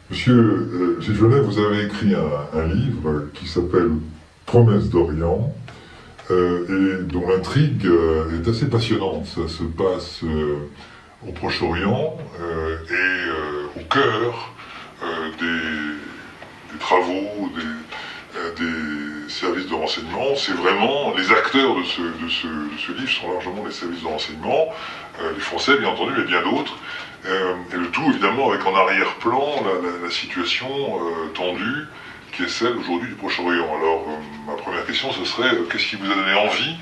Monsieur Gilles, vous avez écrit un livre qui s'appelle Promesses d'Orient et dont l'intrigue est assez passionnante. Ça se passe au Proche-Orient et au cœur des travaux des services de renseignement. C'est vraiment les acteurs de ce livre sont largement les services de renseignement, les Français bien entendu, mais bien d'autres. Et le tout évidemment avec en arrière-plan la situation tendue qui est celle aujourd'hui du Proche-Orient. Alors ma première question ce serait qu'est-ce qui vous a donné envie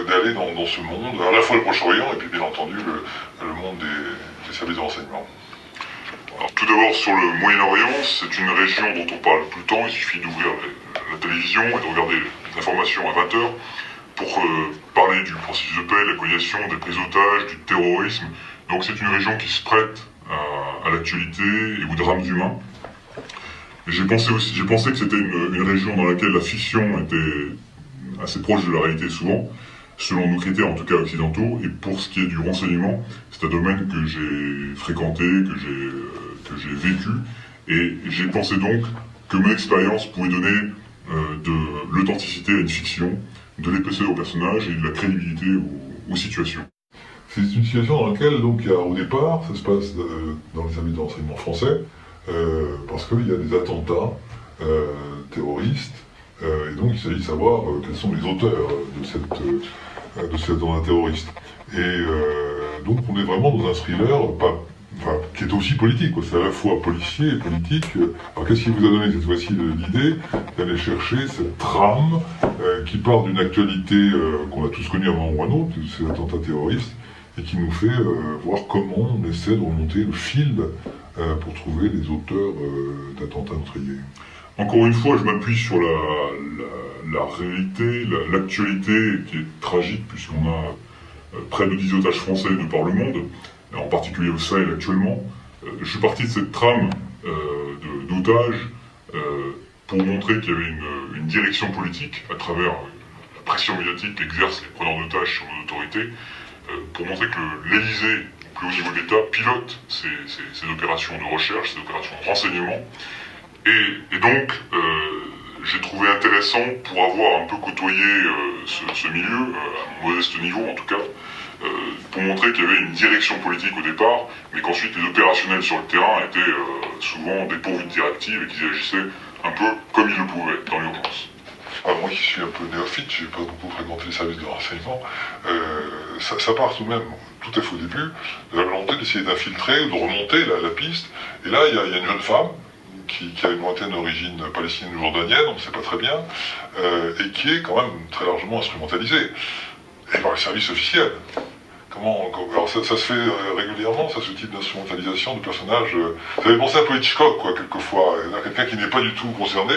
d'aller dans ce monde, à la fois le Proche-Orient et puis bien entendu le monde des services de renseignement. Alors, tout d'abord sur le Moyen-Orient, c'est une région dont on parle tout le temps, il suffit d'ouvrir la télévision et de regarder les informations à 20h pour parler du processus de paix, de la coalisation, des prises d'otages, du terrorisme. Donc c'est une région qui se prête à l'actualité et aux drames humains. J'ai pensé que c'était une région dans laquelle la fiction était assez proche de la réalité souvent, selon nos critères en tout cas occidentaux, et pour ce qui est du renseignement, c'est un domaine que j'ai fréquenté, que j'ai vécu, et j'ai pensé donc que mon expérience pouvait donner de l'authenticité à une fiction, de l'épaisseur aux personnages et de la crédibilité aux situations. C'est une situation dans laquelle, donc, au départ, ça se passe dans les services de renseignement français, parce qu'il y a des attentats terroristes, et donc il s'agit de savoir quels sont les auteurs de cet attentat terroriste. Et donc on est vraiment dans un thriller qui est aussi politique, c'est à la fois policier et politique. Alors qu'est-ce qui vous a donné cette fois-ci l'idée d'aller chercher cette trame qui part d'une actualité qu'on a tous connue avant ou un autre, ces attentats terroristes, et qui nous fait voir comment on essaie de remonter le fil pour trouver les auteurs d'attentats meurtriers. Encore une fois, je m'appuie sur la réalité, l'actualité qui est tragique, puisqu'on a près de 10 otages français de par le monde, en particulier au Sahel actuellement. Je suis parti de cette trame d'otages pour montrer qu'il y avait une direction politique à travers la pression médiatique qu'exercent les preneurs d'otages sur nos autorités, pour montrer que l'Élysée, au plus haut niveau de l'État, pilote ces opérations de recherche, ces opérations de renseignement. Et donc, j'ai trouvé intéressant, pour avoir un peu côtoyé ce milieu, à mon modeste niveau en tout cas, pour montrer qu'il y avait une direction politique au départ, mais qu'ensuite les opérationnels sur le terrain étaient souvent dépourvus de directives et qu'ils agissaient un peu comme ils le pouvaient, dans l'urgence. Alors moi qui suis un peu néophyte, je n'ai pas beaucoup fréquenté les services de renseignement, ça part tout de même, tout à fait au début, de la volonté d'essayer d'infiltrer, de remonter la piste. Et là, il y a une jeune femme qui a une lointaine origine palestinienne ou jordanienne, on ne sait pas très bien, et qui est quand même très largement instrumentalisée, et par les services officiels. Alors ça se fait régulièrement, ce type d'instrumentalisation de personnages. Ça fait penser un peu Hitchcock, quelquefois. Il y a quelqu'un qui n'est pas du tout concerné,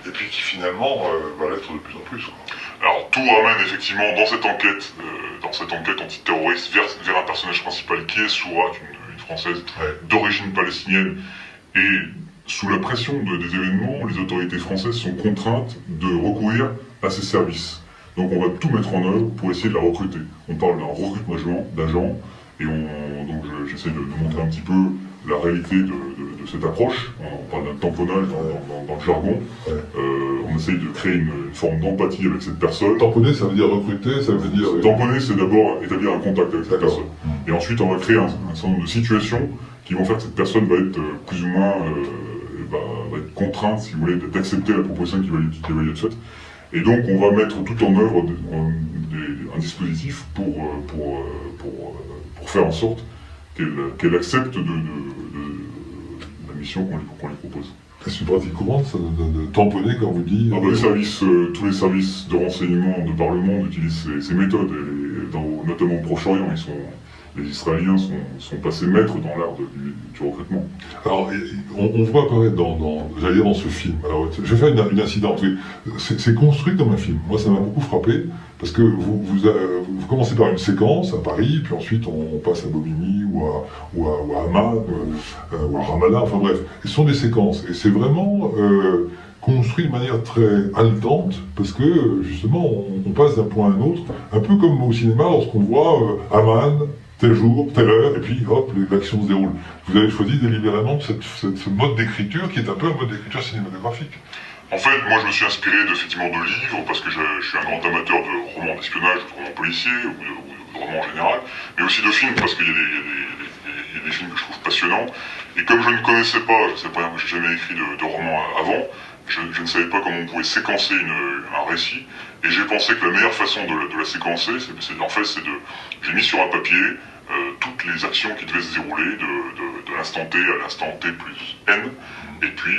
et puis qui finalement va l'être de plus en plus. Alors tout ramène effectivement dans cette enquête antiterroriste vers un personnage principal qui est Sourat, une Française d'origine palestinienne, et sous la pression des événements, les autorités françaises sont contraintes de recourir à ces services. Donc on va tout mettre en œuvre pour essayer de la recruter. On parle d'un recrutement d'agents, et donc j'essaie de montrer un petit peu la réalité de cette approche. On parle d'un tamponnage dans le jargon. On essaye de créer une forme d'empathie avec cette personne. Tamponner, ça veut dire recruter, ça veut dire... Tamponner, c'est d'abord établir un contact avec cette personne. Et ensuite, on va créer un certain nombre de situations qui vont faire que cette personne va être plus ou moins va être contrainte, si vous voulez, d'accepter la proposition qui va lui être faite. Et donc on va mettre tout en œuvre un dispositif pour faire en sorte qu'elle accepte de la mission qu'on lui propose. C'est une pratique courante, ça, de tamponner, comme vous dites. Tous les services de renseignement de par le monde utilisent ces méthodes, et notamment au Proche-Orient, les Israéliens sont passés maîtres dans l'art du recrutement. Alors, on voit apparaître dans ce film. Alors, je vais faire une incidente. Oui. C'est construit comme un film. Moi, ça m'a beaucoup frappé, parce que vous commencez par une séquence à Paris, puis ensuite on passe à Bobigny, ou à Amman, ou à Ramallah, enfin bref. Ce sont des séquences, et c'est vraiment construit de manière très haletante, parce que, justement, on passe d'un point à un autre, un peu comme au cinéma, lorsqu'on voit Amman, tel jour, telle heure, et puis hop, l'action se déroule. Vous avez choisi délibérément ce mode d'écriture qui est un peu un mode d'écriture cinématographique. En fait, moi je me suis inspiré effectivement de livres, parce que je suis un grand amateur de romans d'espionnage, de romans policiers, ou de romans en général, mais aussi de films, parce qu'il y a des films que je trouve passionnants. Et comme je ne connaissais pas, je n'ai jamais écrit de roman avant, je ne savais pas comment on pouvait séquencer un récit, et j'ai pensé que la meilleure façon de la séquencer, j'ai mis sur un papier toutes les actions qui devaient se dérouler de l'instant T à l'instant T plus N, et puis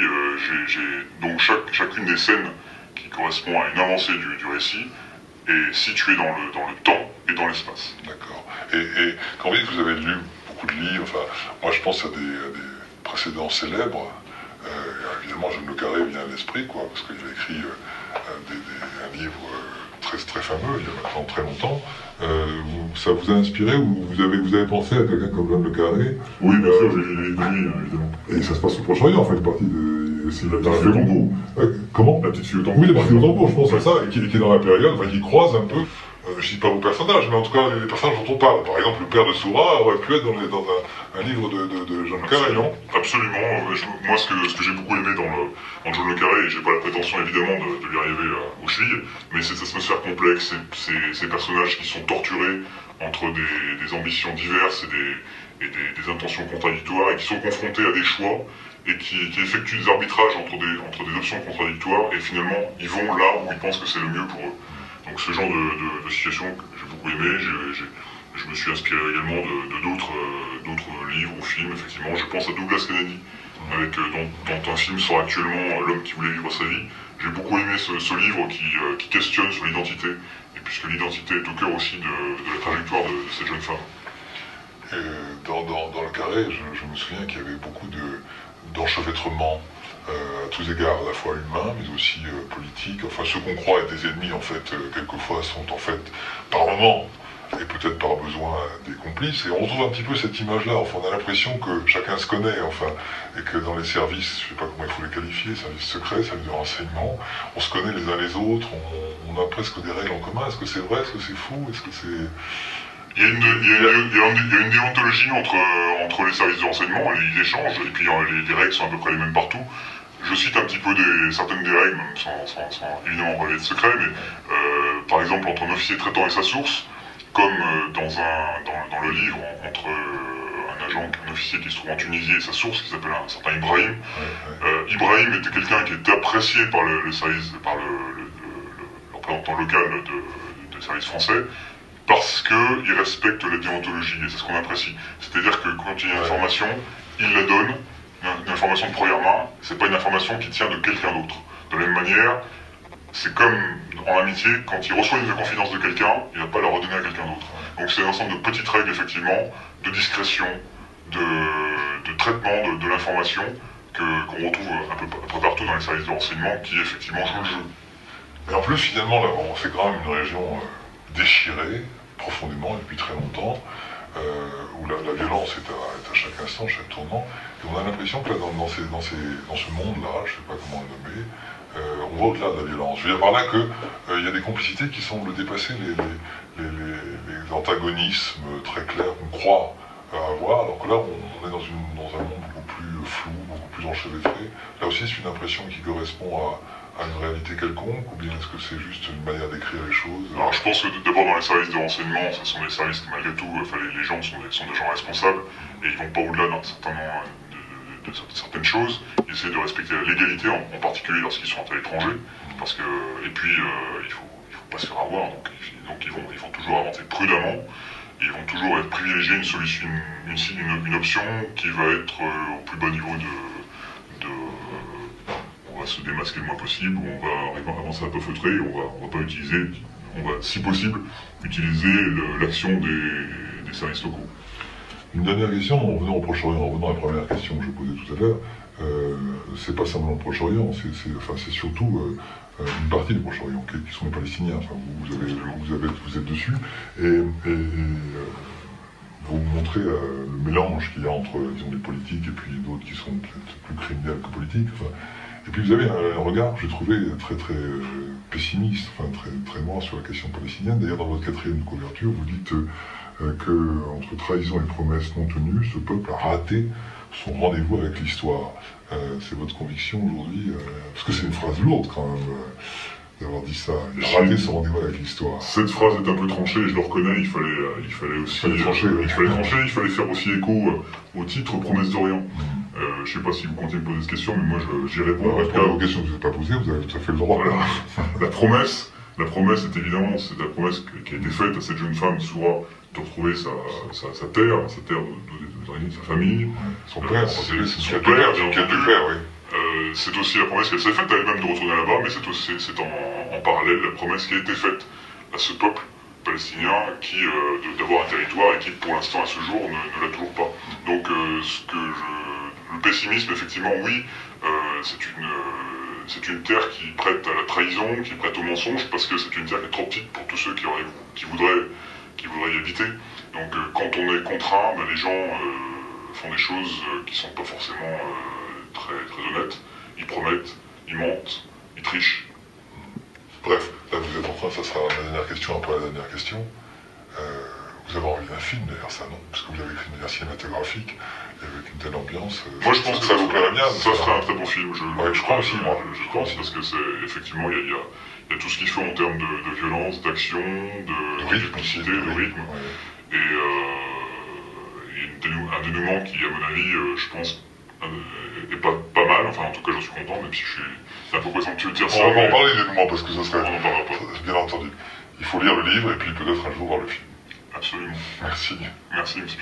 donc chacune des scènes qui correspond à une avancée du récit est située dans le temps et dans l'espace. D'accord. Et quand vous dites que vous avez lu beaucoup de livres, enfin, moi je pense à des précédents célèbres. Évidemment, John le Carré vient à l'esprit, quoi, parce qu'il a écrit un livre très, très fameux, il y a maintenant très longtemps. Ça vous a inspiré ou vous avez pensé à quelqu'un comme John le Carré? Oui, bien sûr, j'ai lu les livres, évidemment. Et ça se passe au Proche-Orient, en fait, partie de... C'est la petite fille au tambour. Comment? La petite fille au tambour. Oui, la petite fille au tambour, je pense à ça, et qui est dans la période, enfin, qui croise un peu, je ne dis pas vos personnages, mais en tout cas les personnages dont on parle. Par exemple, le père de Soura aurait pu être dans un livre de John le Carré, non? Absolument. Moi, ce que j'ai beaucoup aimé dans John le Carré, et j'ai pas la prétention évidemment de lui arriver aux chevilles, mais cette atmosphère complexe, ces personnages qui sont torturés entre des ambitions diverses et des intentions contradictoires, et qui sont confrontés à des choix, et qui effectuent des arbitrages entre des options contradictoires, et finalement, ils vont là où ils pensent que c'est le mieux pour eux. Donc ce genre de situation que j'ai beaucoup aimé, je me suis inspiré également d'autres livres ou films, effectivement. Je pense à Douglas Kennedy, dont un film sort actuellement, L'homme qui voulait vivre sa vie. J'ai beaucoup aimé ce livre qui questionne sur l'identité, et puisque l'identité est au cœur aussi de la trajectoire de cette jeune femme. Dans le Carré, je me souviens qu'il y avait beaucoup d'enchevêtrements à tous égards, à la fois humains, mais aussi politiques. Enfin, ceux qu'on croit être des ennemis, en fait, quelquefois sont en fait, par moments, et peut-être par besoin, des complices. Et on retrouve un petit peu cette image-là. Enfin, on a l'impression que chacun se connaît, enfin, et que dans les services, je ne sais pas comment il faut les qualifier, services secrets, services de renseignement, on se connaît les uns les autres, on a presque des règles en commun. Est-ce que c'est vrai? Est-ce que c'est fou? Est-ce que c'est... Il y a une déontologie entre les services de renseignement, les échanges, et puis les règles sont à peu près les mêmes partout. Je cite un petit peu certaines des règles, même sans évidemment relever de secret, mais par exemple entre un officier traitant et sa source, comme dans le livre entre un officier qui se trouve en Tunisie et sa source, qui s'appelle un certain Ibrahim. Ibrahim était quelqu'un qui était apprécié par le service, par le représentant local des services français, parce qu'il respecte la déontologie, et c'est ce qu'on apprécie. C'est-à-dire que quand il y a une information, il la donne, une information de première main, c'est pas une information qui tient de quelqu'un d'autre. De la même manière, c'est comme en amitié, quand il reçoit une confidence de quelqu'un, il ne va pas la redonner à quelqu'un d'autre. Donc c'est un ensemble de petites règles, effectivement, de discrétion, de traitement de l'information, qu'on retrouve un peu partout dans les services de renseignement, qui effectivement jouent le jeu. Mais en plus, finalement, là, c'est quand même une région déchirée, profondément, depuis très longtemps, où la violence est à chaque instant, chaque tournant, et on a l'impression que là, dans ce monde-là, je ne sais pas comment le nommer, on va au-delà de la violence. Je veux dire par là qu'il y a des complicités qui semblent dépasser les antagonismes très clairs qu'on croit avoir, alors que là, on est dans un monde beaucoup plus flou, beaucoup plus enchevêtré. Là aussi, c'est une impression qui correspond à une réalité quelconque, ou bien est-ce que c'est juste une manière d'écrire les choses? Alors je pense que d'abord dans les services de renseignement, ce sont des services qui malgré tout, les gens sont des gens responsables, et ils vont pas au-delà d'un certain nombre de certaines choses. Ils essaient de respecter la légalité, en particulier lorsqu'ils sont à l'étranger, parce que, et puis il faut pas se faire avoir, donc ils vont toujours avancer prudemment, et ils vont toujours privilégier une solution, une option qui va être au plus bas niveau on va se démasquer le moins possible, on va avancer un peu feutré, on va si possible utiliser l'action des services locaux. Une dernière question, en revenant au Proche-Orient, en revenant à la première question que je posais tout à l'heure, c'est pas simplement le Proche-Orient, c'est surtout une partie du Proche-Orient qui sont les Palestiniens. Enfin, vous êtes dessus, et vous montrez le mélange qu'il y a entre, disons, les politiques et puis d'autres qui sont peut-être plus criminels que politiques. Enfin, et puis vous avez un regard, j'ai trouvé, très très pessimiste, enfin très, très noir sur la question palestinienne. D'ailleurs, dans votre quatrième couverture, vous dites que, entre trahison et promesses non tenues, ce peuple a raté son rendez-vous avec l'histoire. C'est votre conviction aujourd'hui parce que c'est une phrase lourde quand même, d'avoir dit ça. Il a raté son rendez-vous avec l'histoire. Cette phrase est un peu tranchée, et je le reconnais, il fallait aussi... Il fallait il fallait faire aussi écho au titre Promesse d'Orient. Je ne sais pas si vous comptez me poser cette question, mais moi j'y réponds. Répondre aux questions que vous n'avez pas posées, vous avez tout à fait le droit. Voilà. La promesse est évidemment, c'est la promesse qui a été faite à cette jeune femme, Soura, de retrouver sa terre d'origine, sa famille. Son père, c'est son père, père, bien quel entendu. père, oui. C'est aussi la promesse qu'elle s'est faite à elle-même de retourner là-bas, mais c'est en parallèle la promesse qui a été faite à ce peuple palestinien d'avoir un territoire et qui, pour l'instant, à ce jour, ne l'a toujours pas. Donc, le pessimisme, effectivement, oui, c'est une terre qui prête à la trahison, qui prête au mensonge, parce que c'est une terre qui est trop petite pour tous ceux qui voudraient y habiter. Donc, quand on est contraint, les gens font des choses qui sont pas forcément très honnêtes. Ils promettent, ils mentent, ils trichent. Bref, là vous êtes en train, ça sera la dernière question après la dernière question. Vous avez envie d'un film d'ailleurs, ça non? Parce que vous avez écrit une manière cinématographique, et avec une telle ambiance. Moi je pense que ça vous plairait bien. Ça serait un très bon film. Je crois aussi, moi. Je pense parce que c'est effectivement, il y a tout ce qu'il faut en termes de violence, d'action, de rythmicité, de rythme. Ouais. Et un dénouement qui, à mon avis, je pense, est pas mal. Enfin, en tout cas, j'en suis content, même si c'est un peu présomptueux de dire ça. On va en parler des dénouements parce que ça serait. On en parlera pas. Bien entendu. Il faut lire le livre et puis peut-être un jour voir le film. Absolument. Merci. Merci, monsieur.